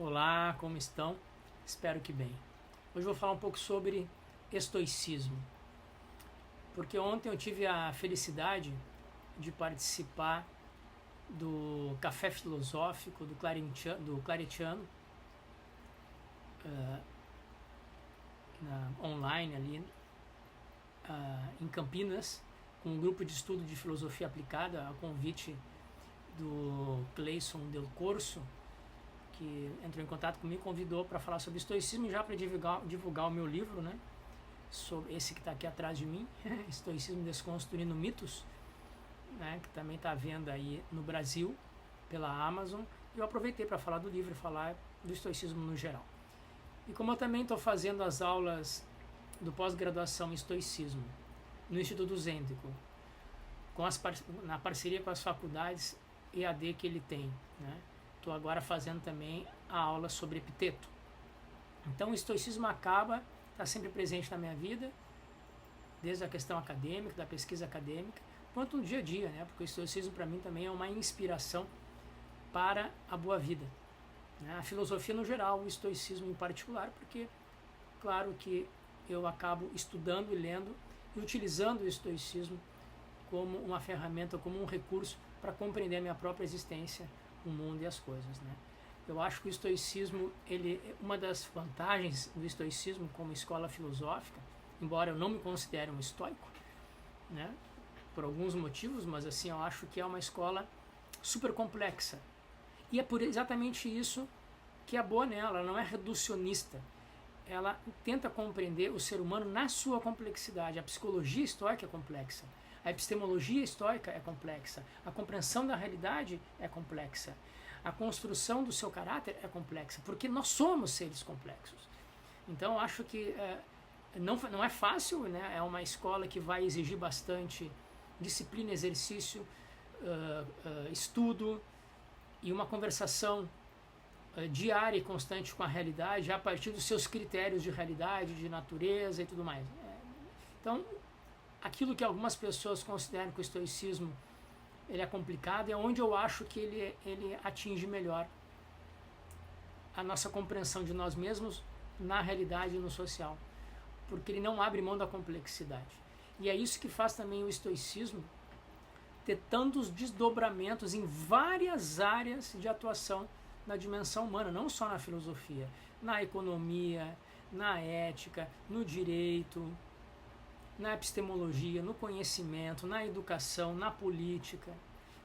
Olá, como estão? Espero que bem. Hoje eu vou falar um pouco sobre estoicismo, porque ontem eu tive a felicidade de participar do café filosófico do Claretiano, online ali em Campinas, com um grupo de estudo de filosofia aplicada, a convite do Cleison Del Corso, que entrou em contato comigo, convidou para falar sobre estoicismo e já para divulgar o meu livro, né? Sobre esse que está aqui atrás de mim, Estoicismo Desconstruindo Mitos, né? Que também está à venda aí no Brasil pela Amazon. E eu aproveitei para falar do livro e falar do estoicismo no geral. E como eu também estou fazendo as aulas do pós-graduação em estoicismo no Instituto Zêntrico, na parceria com as faculdades EAD que ele tem, né? Estou agora fazendo também a aula sobre Epiteto. Então o estoicismo está sempre presente na minha vida, desde a questão acadêmica, da pesquisa acadêmica, quanto no dia a dia, né? Porque o estoicismo para mim também é uma inspiração para a boa vida, né? A filosofia no geral, o estoicismo em particular, porque claro que eu acabo estudando e lendo e utilizando o estoicismo como uma ferramenta, como um recurso para compreender a minha própria existência, o mundo e as coisas, né? Eu acho que o estoicismo, uma das vantagens do estoicismo como escola filosófica, embora eu não me considere um estoico, né, por alguns motivos, mas assim, eu acho que é uma escola super complexa. E é por exatamente isso que é boa nela, ela não é reducionista. Ela tenta compreender o ser humano na sua complexidade. A psicologia estoica é complexa. A epistemologia estoica é complexa, a compreensão da realidade é complexa, a construção do seu caráter é complexa, porque nós somos seres complexos. Então, acho que não é fácil, né? É uma escola que vai exigir bastante disciplina, exercício, estudo e uma conversação diária e constante com a realidade, a partir dos seus critérios de realidade, de natureza e tudo mais. Então, aquilo que algumas pessoas consideram que o estoicismo ele é complicado é onde eu acho que ele atinge melhor a nossa compreensão de nós mesmos na realidade e no social, porque ele não abre mão da complexidade. E é isso que faz também o estoicismo ter tantos desdobramentos em várias áreas de atuação na dimensão humana, não só na filosofia, na economia, na ética, no direito, na epistemologia, no conhecimento, na educação, na política.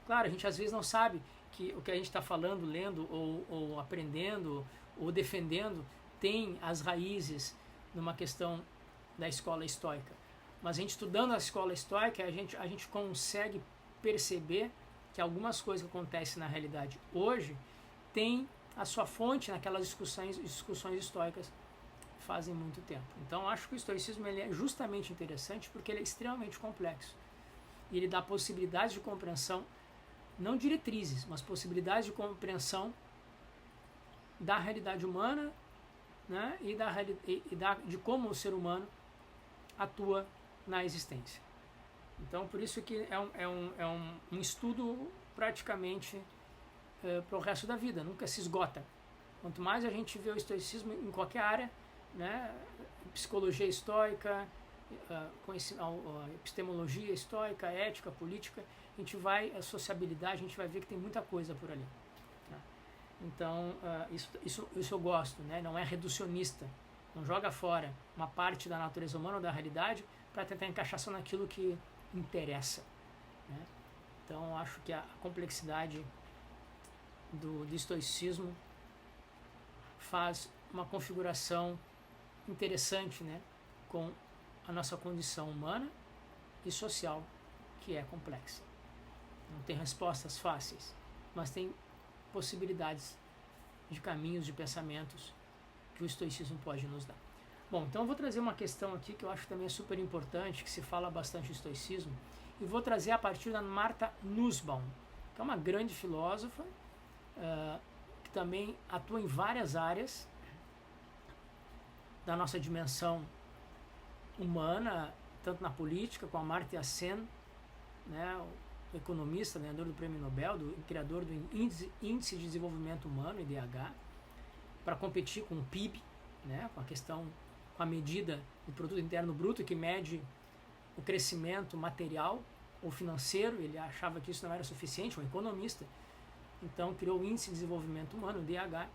Claro, a gente às vezes não sabe que o que a gente está falando, lendo ou aprendendo ou defendendo tem as raízes numa questão da escola estoica. Mas a gente estudando a escola estoica, a gente consegue perceber que algumas coisas que acontecem na realidade hoje têm a sua fonte naquelas discussões estoicas fazem muito tempo. Então acho que o estoicismo ele é justamente interessante porque ele é extremamente complexo. E ele dá possibilidades de compreensão, não diretrizes, mas possibilidades de compreensão da realidade humana, né, de como o ser humano atua na existência. Então por isso que é um estudo praticamente para o resto da vida, nunca se esgota. Quanto mais a gente vê o estoicismo em qualquer área, né, psicologia estoica, epistemologia estoica, ética, política, a sociabilidade, a gente vai ver que tem muita coisa por ali. Tá? Então, isso eu gosto, né? Não é reducionista, não joga fora uma parte da natureza humana ou da realidade para tentar encaixar só naquilo que interessa. Né? Então, acho que a complexidade do estoicismo faz uma configuração interessante, né, com a nossa condição humana e social, que é complexa. Não tem respostas fáceis, mas tem possibilidades de caminhos, de pensamentos que o estoicismo pode nos dar. Bom, então eu vou trazer uma questão aqui que eu acho que também é super importante, que se fala bastante do estoicismo, e vou trazer a partir da Martha Nussbaum, que é uma grande filósofa, que também atua em várias áreas da nossa dimensão humana, tanto na política, com a Amartya Sen, né, o economista, ganhador do Prêmio Nobel, criador do Índice de Desenvolvimento Humano, IDH, para competir com o PIB, né, com a medida do produto interno bruto, que mede o crescimento material ou financeiro. Ele achava que isso não era suficiente, um economista. Então criou o Índice de Desenvolvimento Humano, o DH,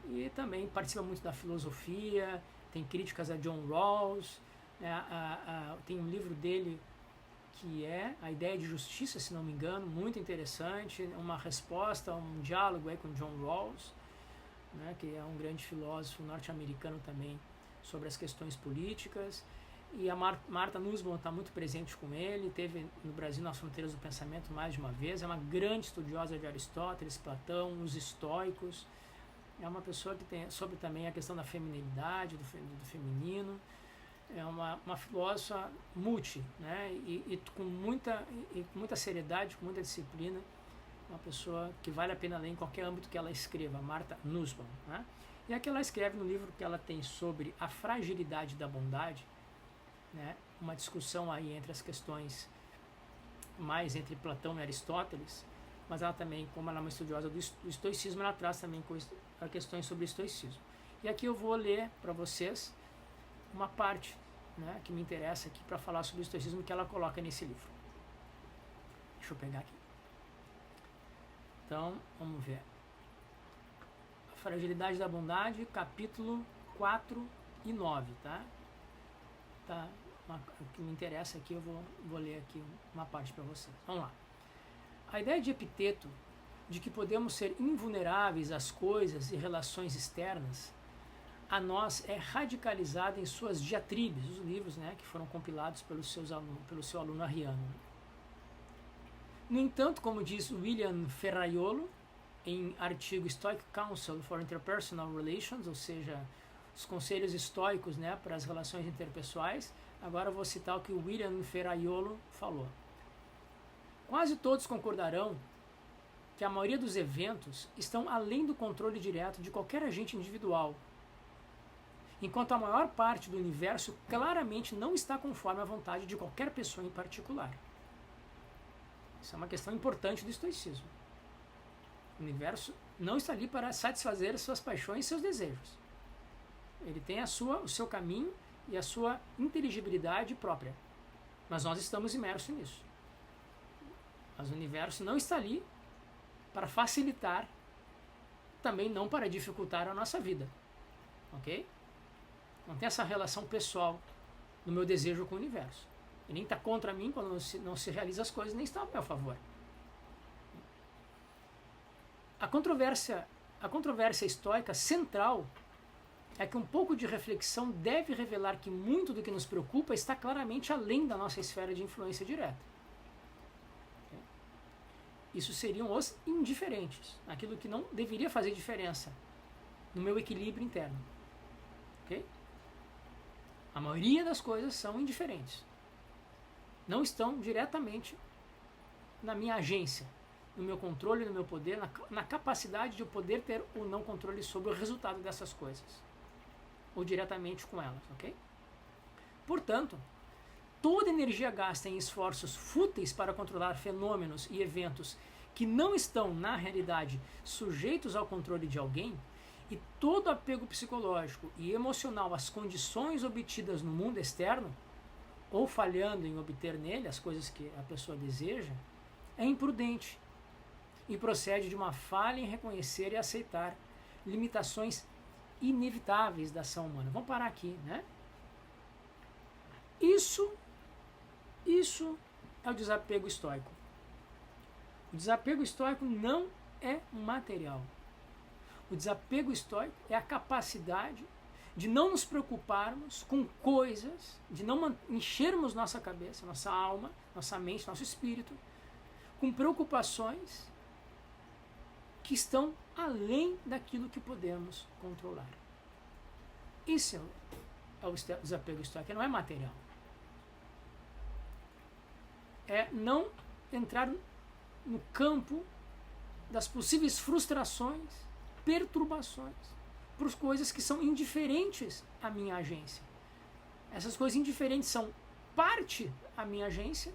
e também participa muito da filosofia, tem críticas a John Rawls, tem um livro dele que é A Ideia de Justiça, se não me engano, muito interessante, uma resposta, um diálogo aí com John Rawls, né, que é um grande filósofo norte-americano também, sobre as questões políticas. E a Martha Nussbaum está muito presente com ele, teve no Brasil nas Fronteiras do Pensamento mais de uma vez, é uma grande estudiosa de Aristóteles, Platão, os estoicos, é uma pessoa que tem sobre também a questão da feminilidade, do feminino, é uma filósofa multi, né, e com muita seriedade, com muita disciplina, uma pessoa que vale a pena ler em qualquer âmbito que ela escreva, Martha Nussbaum, né? E aqui ela escreve no livro que ela tem sobre a fragilidade da bondade, né, uma discussão aí entre as questões mais entre Platão e Aristóteles, mas ela também, como ela é uma estudiosa do estoicismo, ela traz também questões sobre o estoicismo. E aqui eu vou ler para vocês uma parte, né, que me interessa aqui para falar sobre o estoicismo que ela coloca nesse livro. Deixa eu pegar aqui. Então, vamos ver. A fragilidade da bondade, capítulo 4 e 9, tá? O que me interessa aqui, eu vou ler aqui uma parte para vocês. Vamos lá. A ideia de Epiteto, de que podemos ser invulneráveis às coisas e relações externas, a nós é radicalizada em suas diatribes, os livros, né, que foram compilados pelo seu aluno Arriano. No entanto, como diz William Ferraiolo, em artigo Stoic Council for Interpersonal Relations, ou seja, os conselhos estoicos, né, para as relações interpessoais, agora eu vou citar o que o William Ferraiolo falou. Quase todos concordarão que a maioria dos eventos estão além do controle direto de qualquer agente individual, enquanto a maior parte do universo claramente não está conforme a vontade de qualquer pessoa em particular. Isso é uma questão importante do estoicismo. O universo não está ali para satisfazer suas paixões e seus desejos. Ele tem o seu caminho e a sua inteligibilidade própria. Mas nós estamos imersos nisso. Mas o universo não está ali para facilitar, também não para dificultar a nossa vida. Ok? Não tem essa relação pessoal do meu desejo com o universo. Ele nem está contra mim quando não se realiza as coisas, nem está a meu favor. A controvérsia estoica central é que um pouco de reflexão deve revelar que muito do que nos preocupa está claramente além da nossa esfera de influência direta. Isso seriam os indiferentes, aquilo que não deveria fazer diferença no meu equilíbrio interno. Okay? A maioria das coisas são indiferentes. Não estão diretamente na minha agência, no meu controle, no meu poder, na capacidade de eu poder ter ou não controle sobre o resultado dessas coisas, ou diretamente com elas, ok? Portanto, toda energia gasta em esforços fúteis para controlar fenômenos e eventos que não estão, na realidade, sujeitos ao controle de alguém, e todo apego psicológico e emocional às condições obtidas no mundo externo, ou falhando em obter nele as coisas que a pessoa deseja, é imprudente e procede de uma falha em reconhecer e aceitar limitações inevitáveis da ação humana. Vamos parar aqui, né? Isso é o desapego estoico. O desapego estoico não é material. O desapego estoico é a capacidade de não nos preocuparmos com coisas, de não enchermos nossa cabeça, nossa alma, nossa mente, nosso espírito, com preocupações que estão além daquilo que podemos controlar. Isso é o desapego estoico, não é material. É não entrar no campo das possíveis frustrações, perturbações, por coisas que são indiferentes à minha agência. Essas coisas indiferentes são parte da minha agência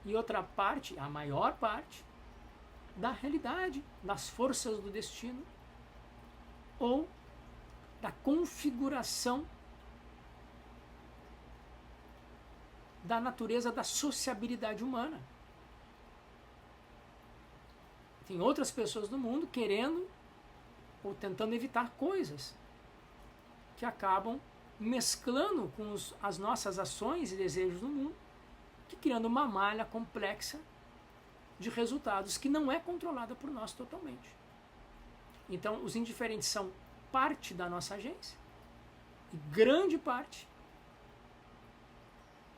e outra parte, a maior parte, da realidade, das forças do destino, ou da configuração da natureza da sociabilidade humana. Tem outras pessoas no mundo querendo ou tentando evitar coisas que acabam mesclando com as nossas ações e desejos no mundo, que criando uma malha complexa de resultados que não é controlada por nós totalmente. Então, os indiferentes são parte da nossa agência e grande parte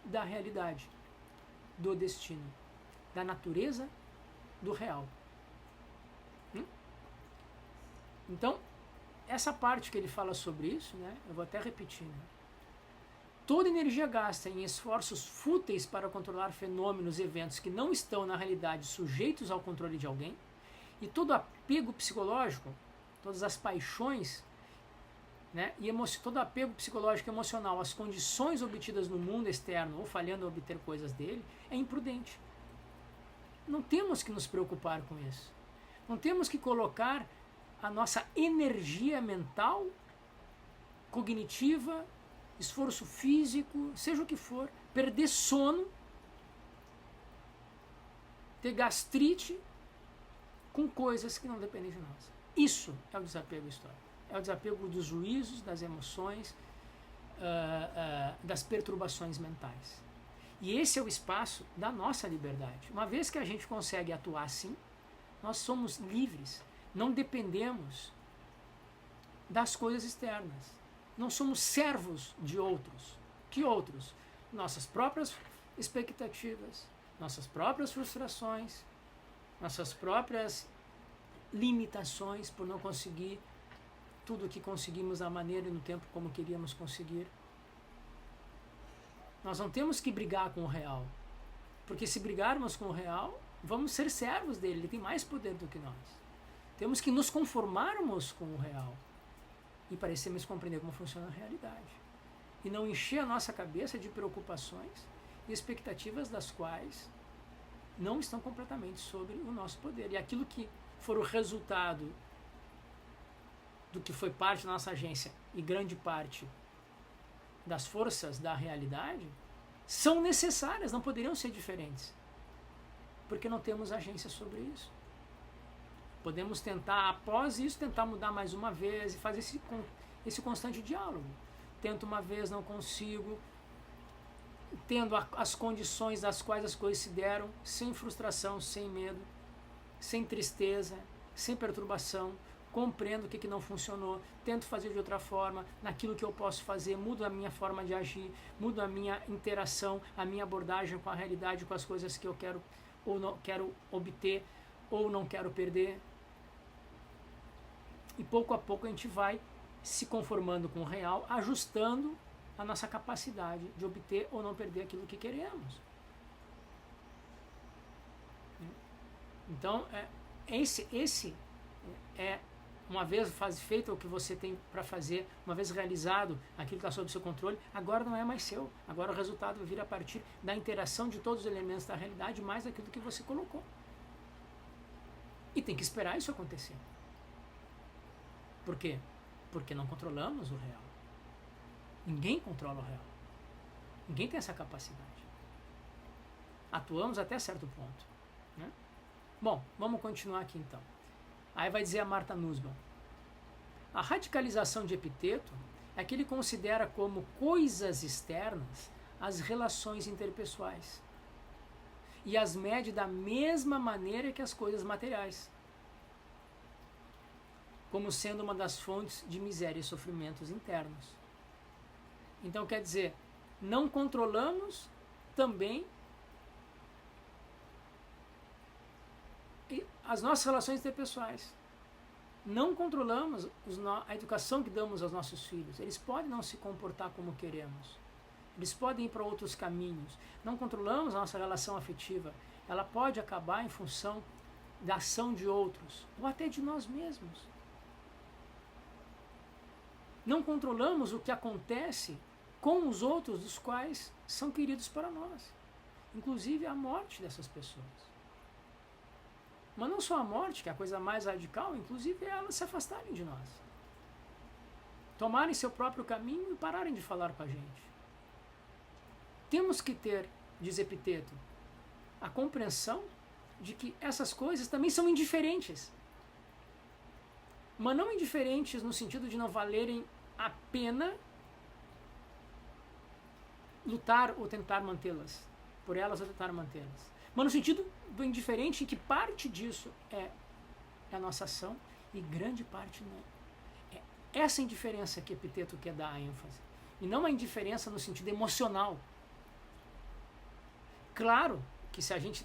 da realidade, do destino, da natureza do real. Então, essa parte que ele fala sobre isso, né, eu vou até repetir, né? Toda energia gasta em esforços fúteis para controlar fenômenos, eventos que não estão na realidade sujeitos ao controle de alguém, e todo apego psicológico, todas as paixões, né, e todo apego psicológico e emocional às condições obtidas no mundo externo ou falhando em obter coisas dele, é imprudente. Não temos que nos preocupar com isso. Não temos que colocar a nossa energia mental, cognitiva, esforço físico, seja o que for, perder sono, ter gastrite com coisas que não dependem de nós. Isso é o desapego histórico. É o desapego dos juízos, das emoções, das perturbações mentais. E esse é o espaço da nossa liberdade. Uma vez que a gente consegue atuar assim, nós somos livres. Não dependemos das coisas externas. Não somos servos de outros. Que outros? Nossas próprias expectativas, nossas próprias frustrações, nossas próprias limitações por não conseguir tudo o que conseguimos na maneira e no tempo como queríamos conseguir. Nós não temos que brigar com o real, porque se brigarmos com o real, vamos ser servos dele, ele tem mais poder do que nós. Temos que nos conformarmos com o real e parecermos compreender como funciona a realidade. E não encher a nossa cabeça de preocupações e expectativas das quais não estão completamente sobre o nosso poder. E aquilo que for o resultado do que foi parte da nossa agência e grande parte das forças da realidade são necessárias, não poderiam ser diferentes. Porque não temos agência sobre isso. Podemos tentar, após isso, tentar mudar mais uma vez e fazer esse constante diálogo. Tento uma vez, não consigo, tendo as condições das quais as coisas se deram, sem frustração, sem medo, sem tristeza, sem perturbação, compreendo o que não funcionou, tento fazer de outra forma, naquilo que eu posso fazer, mudo a minha forma de agir, mudo a minha interação, a minha abordagem com a realidade, com as coisas que eu quero ou não quero obter ou não quero perder. E pouco a pouco a gente vai se conformando com o real, ajustando a nossa capacidade de obter ou não perder aquilo que queremos. Então, esse é, uma vez feito o que você tem para fazer, uma vez realizado aquilo que está sob seu controle, agora não é mais seu. Agora o resultado vai vir a partir da interação de todos os elementos da realidade, mais daquilo que você colocou. E tem que esperar isso acontecer. Por quê? Porque não controlamos o real. Ninguém controla o real. Ninguém tem essa capacidade. Atuamos até certo ponto, né? Bom, vamos continuar aqui então. Aí vai dizer a Martha Nussbaum: a radicalização de Epiteto é que ele considera como coisas externas as relações interpessoais e as mede da mesma maneira que as coisas materiais, como sendo uma das fontes de miséria e sofrimentos internos. Então, quer dizer, não controlamos também as nossas relações interpessoais. Não controlamos a educação que damos aos nossos filhos. Eles podem não se comportar como queremos. Eles podem ir para outros caminhos. Não controlamos a nossa relação afetiva. Ela pode acabar em função da ação de outros, ou até de nós mesmos. Não controlamos o que acontece com os outros, dos quais são queridos para nós. Inclusive a morte dessas pessoas. Mas não só a morte, que é a coisa mais radical, inclusive elas se afastarem de nós. tomarem seu próprio caminho e pararem de falar com a gente. Temos que ter, diz Epiteto, a compreensão de que essas coisas também são indiferentes. Mas não indiferentes no sentido de não valerem a pena lutar ou tentar mantê-las, por elas ou tentar mantê-las. Mas no sentido do indiferente, em que parte disso é a nossa ação e grande parte não. É essa indiferença que Epiteto quer dar a ênfase. E não a indiferença no sentido emocional. Claro que se a gente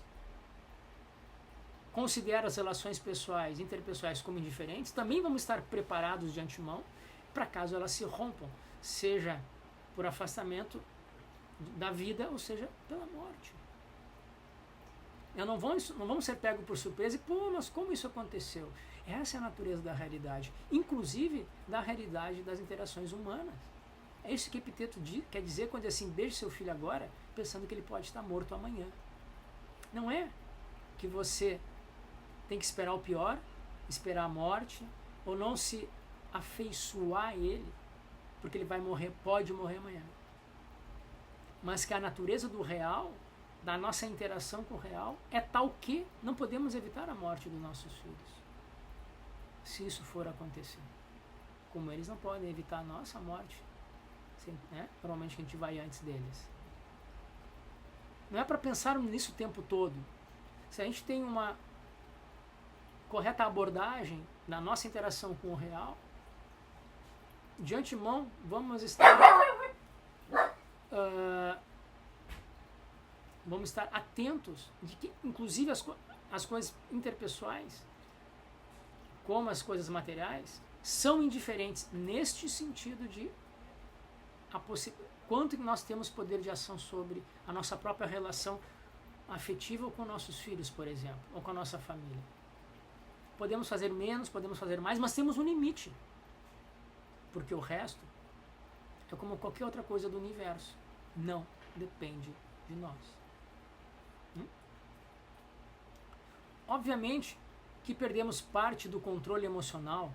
considera as relações pessoais, interpessoais como indiferentes, também vamos estar preparados de antemão para caso elas se rompam, seja por afastamento da vida, ou seja, pela morte. Não vamos ser pegos por surpresa e, pô, mas como isso aconteceu? Essa é a natureza da realidade, inclusive da realidade das interações humanas. É isso que Epiteto quer dizer quando é assim, beije seu filho agora, pensando que ele pode estar morto amanhã. Não é que você tem que esperar o pior, esperar a morte, ou não se afeiçoar a ele, porque ele vai morrer, pode morrer amanhã. Mas que a natureza do real, da nossa interação com o real, é tal que não podemos evitar a morte dos nossos filhos. Se isso for acontecer. Como eles não podem evitar a nossa morte, né? Normalmente a gente vai antes deles. Não é para pensarmos nisso o tempo todo. Se a gente tem uma correta abordagem na nossa interação com o real, de antemão vamos estar atentos de que, inclusive, as coisas interpessoais, como as coisas materiais, são indiferentes neste sentido de quanto nós temos poder de ação sobre a nossa própria relação afetiva com nossos filhos, por exemplo, ou com a nossa família. Podemos fazer menos, podemos fazer mais, mas temos um limite, porque o resto é como qualquer outra coisa do universo, não depende de nós. Obviamente que perdemos parte do controle emocional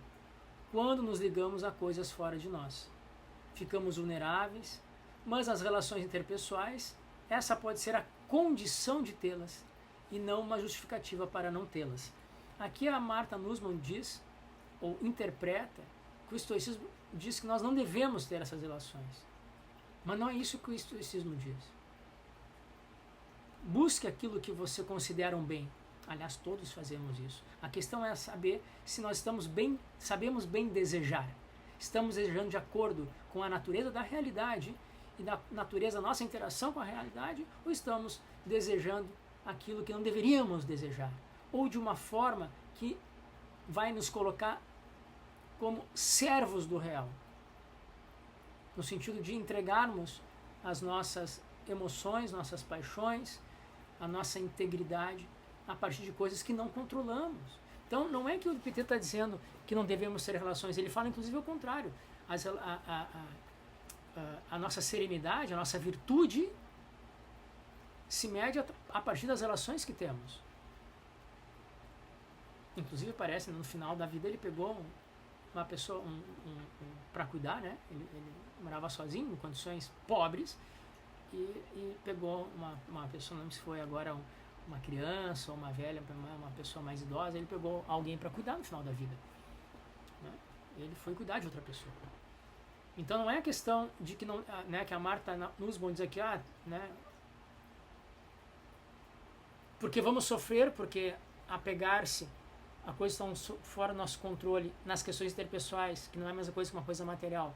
quando nos ligamos a coisas fora de nós. Ficamos vulneráveis, mas nas relações interpessoais, essa pode ser a condição de tê-las e não uma justificativa para não tê-las. Aqui a Martha Nussbaum diz, ou interpreta, que o estoicismo diz que nós não devemos ter essas relações. Mas não é isso que o estoicismo diz. Busque aquilo que você considera um bem. Aliás, todos fazemos isso. A questão é saber se nós sabemos bem desejar. Estamos desejando de acordo com a natureza da realidade e da natureza da nossa interação com a realidade, ou estamos desejando aquilo que não deveríamos desejar, ou de uma forma que vai nos colocar como servos do real, no sentido de entregarmos as nossas emoções, nossas paixões, a nossa integridade a partir de coisas que não controlamos. Então, não é que o Epiteto está dizendo que não devemos ter relações, ele fala inclusive ao contrário. A nossa serenidade, a nossa virtude se mede a partir das relações que temos. Inclusive parece, no final da vida ele pegou uma pessoa para cuidar, né? Ele morava sozinho, em condições pobres, e pegou uma pessoa, não sei se foi agora uma criança ou uma velha, uma pessoa mais idosa, ele pegou alguém para cuidar no final da vida. Né? Ele foi cuidar de outra pessoa. Então não é a questão de que, não, né, que a Martha Nussbaum diz aqui, né, porque vamos sofrer, porque apegar-se a coisas que estão fora do nosso controle nas questões interpessoais, que não é a mesma coisa que uma coisa material.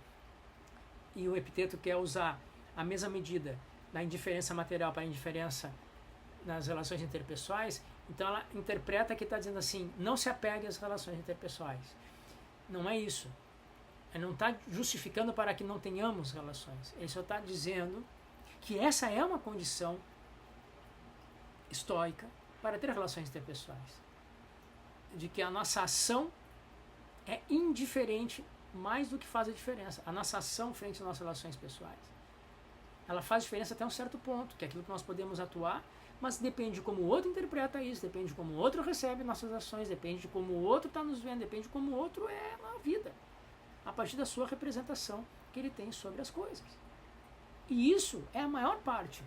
E o Epiteto quer usar a mesma medida da indiferença material para a indiferença nas relações interpessoais, então ela interpreta que está dizendo assim, não se apegue às relações interpessoais. Não é isso. Ele não está justificando para que não tenhamos relações. Ele só está dizendo que essa é uma condição estoica para ter relações interpessoais. De que a nossa ação é indiferente mais do que faz a diferença. A nossa ação frente às nossas relações pessoais. Ela faz diferença até um certo ponto, que é aquilo que nós podemos atuar, mas depende de como o outro interpreta isso, depende de como o outro recebe nossas ações, depende de como o outro está nos vendo, depende de como o outro é na vida. partir da sua representação que ele tem sobre as coisas. E isso é a maior parte.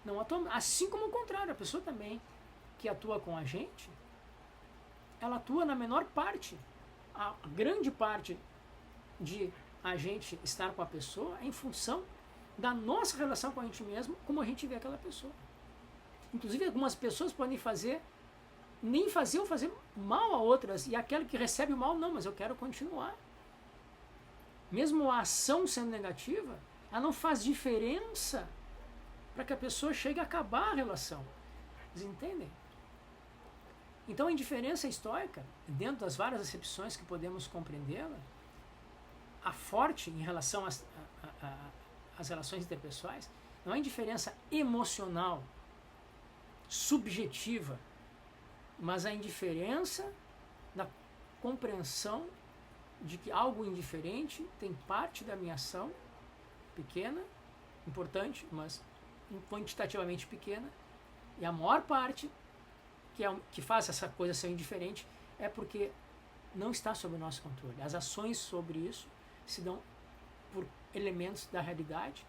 Não atua, assim como o contrário, a pessoa também que atua com a gente, ela atua na menor parte. A grande parte de a gente estar com a pessoa é em função da nossa relação com a gente mesmo, como a gente vê aquela pessoa. Inclusive, algumas pessoas podem nem fazer ou fazer mal a outras, e aquele que recebe o mal, não, mas eu quero continuar. Mesmo a ação sendo negativa, ela não faz diferença para que a pessoa chegue a acabar a relação. Vocês entendem? Então a indiferença estoica, dentro das várias acepções que podemos compreendê-la, a forte em relação às relações interpessoais, não é indiferença emocional, subjetiva, mas a indiferença da compreensão de que algo indiferente tem parte da minha ação, pequena, importante, mas quantitativamente pequena, e a maior parte que faz essa coisa ser indiferente é porque não está sob o nosso controle. As ações sobre isso se dão por elementos da realidade,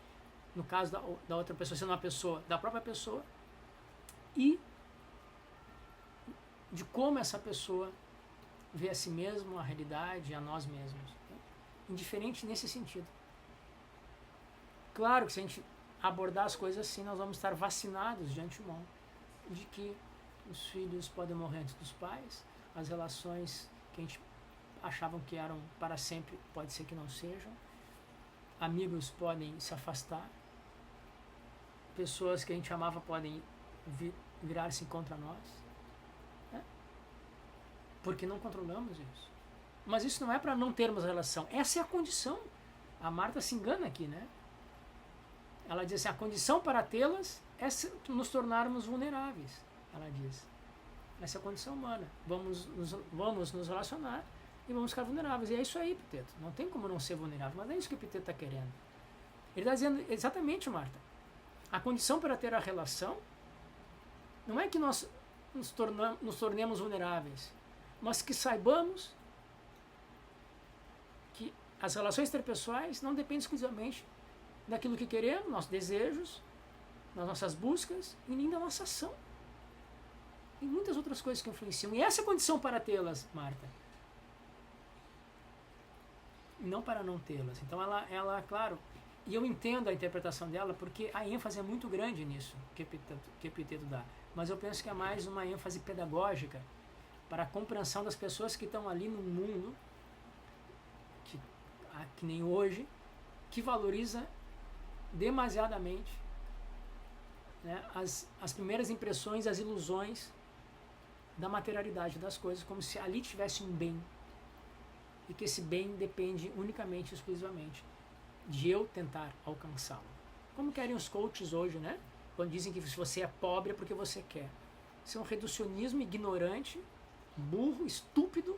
no caso da outra pessoa, sendo uma pessoa da própria pessoa, e de como essa pessoa vê a si mesma, a realidade, a nós mesmos. Indiferente nesse sentido. Claro que se a gente abordar as coisas assim, nós vamos estar vacinados de antemão de que os filhos podem morrer antes dos pais, as relações que a gente achavam que eram para sempre, pode ser que não sejam, amigos podem se afastar, pessoas que a gente amava podem virar-se contra nós, né? Porque não controlamos isso. Mas isso não é para não termos relação, essa é a condição. A Marta se engana aqui, né? Ela diz assim, a condição para tê-las é nos tornarmos vulneráveis. Ela diz, essa é a condição humana. Vamos nos relacionar e vamos ficar vulneráveis. E é isso aí, Epiteto. Não tem como não ser vulnerável, mas não é isso que o Epiteto está querendo. Ele está dizendo exatamente, Marta, a condição para ter a relação não é que nós nos tornemos vulneráveis, mas que saibamos que as relações interpessoais não dependem exclusivamente daquilo que queremos, nossos desejos, das nossas buscas e nem da nossa ação. Tem muitas outras coisas que influenciam. E essa é a condição para tê-las, Marta. E não para não tê-las. Então ela, claro, e eu entendo a interpretação dela porque a ênfase é muito grande nisso que Epiteto dá. Mas eu penso que é mais uma ênfase pedagógica para a compreensão das pessoas que estão ali no mundo, que nem hoje, que valoriza demasiadamente, né, as primeiras impressões, as ilusões da materialidade das coisas, como se ali tivesse um bem e que esse bem depende unicamente, exclusivamente de eu tentar alcançá-lo. Como querem os coaches hoje, né? Quando dizem que se você é pobre é porque você quer. Isso é um reducionismo ignorante, burro, estúpido,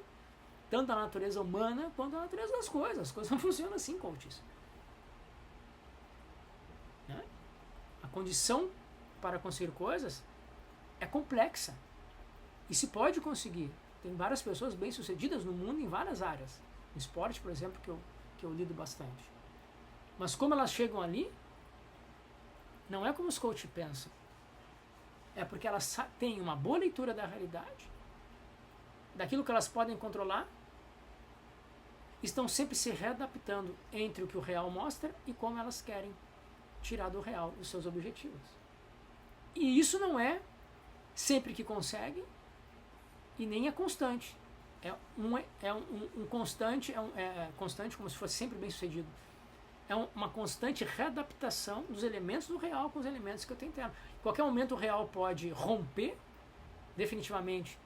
tanto da natureza humana quanto da natureza das coisas. As coisas não funcionam assim, coaches. Né? A condição para conseguir coisas é complexa e se pode conseguir. Tem várias pessoas bem-sucedidas no mundo em várias áreas. No esporte, por exemplo, que eu lido bastante. Mas como elas chegam ali, não é como os coaches pensam. É porque elas têm uma boa leitura da realidade, daquilo que elas podem controlar, estão sempre se readaptando entre o que o real mostra e como elas querem tirar do real os seus objetivos. E isso não é sempre que conseguem e nem é constante. É constante, constante como se fosse sempre bem sucedido. É uma constante readaptação dos elementos do real com os elementos que eu tenho interno. Em qualquer momento o real pode romper definitivamente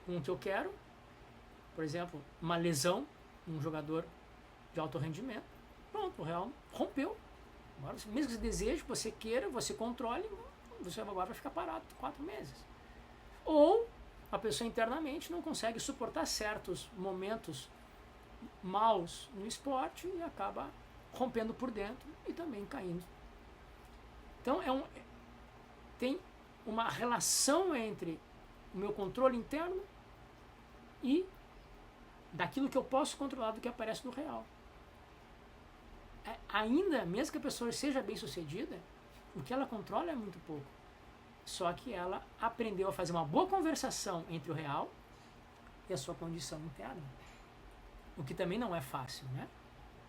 com o que eu quero. Por exemplo, uma lesão, um jogador de alto rendimento. Pronto, o real rompeu. Agora, mesmo que você deseje, que você queira, você controle, você agora vai ficar parado 4 meses. Ou a pessoa internamente não consegue suportar certos momentos maus no esporte e acaba rompendo por dentro e também caindo. Então tem uma relação entre o meu controle interno e daquilo que eu posso controlar do que aparece no real. ainda, mesmo que a pessoa seja bem sucedida, o que ela controla é muito pouco. Só que ela aprendeu a fazer uma boa conversação entre o real e a sua condição interna. O que também não é fácil, né?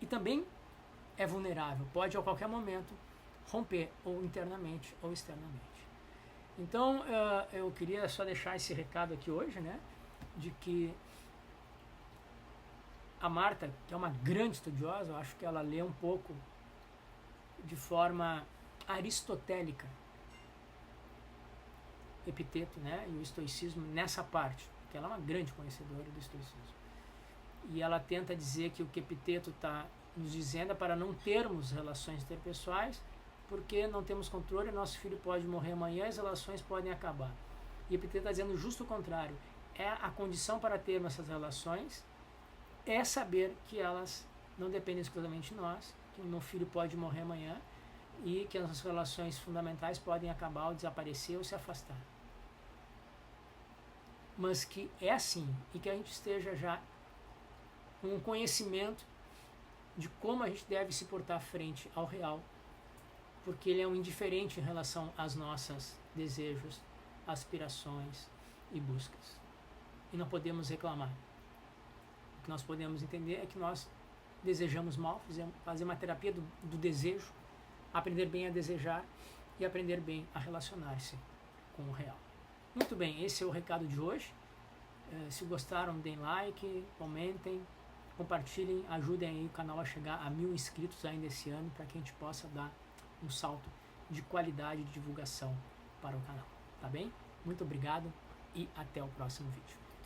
E também é vulnerável, pode a qualquer momento romper, ou internamente ou externamente. Então, eu queria só deixar esse recado aqui hoje, né? De que a Marta, que é uma grande estudiosa, eu acho que ela lê um pouco de forma aristotélica Epiteto, né? E o estoicismo nessa parte, que ela é uma grande conhecedora do estoicismo. E ela tenta dizer que o que Epiteto está nos dizendo é para não termos relações interpessoais, porque não temos controle, nosso filho pode morrer amanhã, as relações podem acabar. E Epiteto está dizendo justo o contrário. É a condição para termos essas relações é saber que elas não dependem exclusivamente de nós, que o meu filho pode morrer amanhã e que as nossas relações fundamentais podem acabar ou desaparecer ou se afastar. Mas que é assim, e que a gente esteja já com um conhecimento de como a gente deve se portar frente ao real, porque ele é um indiferente em relação às nossas desejos, aspirações e buscas. E não podemos reclamar. O que nós podemos entender é que nós desejamos mal, fazer uma terapia do desejo, aprender bem a desejar e aprender bem a relacionar-se com o real. Muito bem, esse é o recado de hoje. Se gostaram, deem like, comentem, compartilhem, ajudem aí o canal a chegar a 1000 inscritos ainda esse ano, para que a gente possa dar um salto de qualidade de divulgação para o canal, tá bem? Muito obrigado e até o próximo vídeo.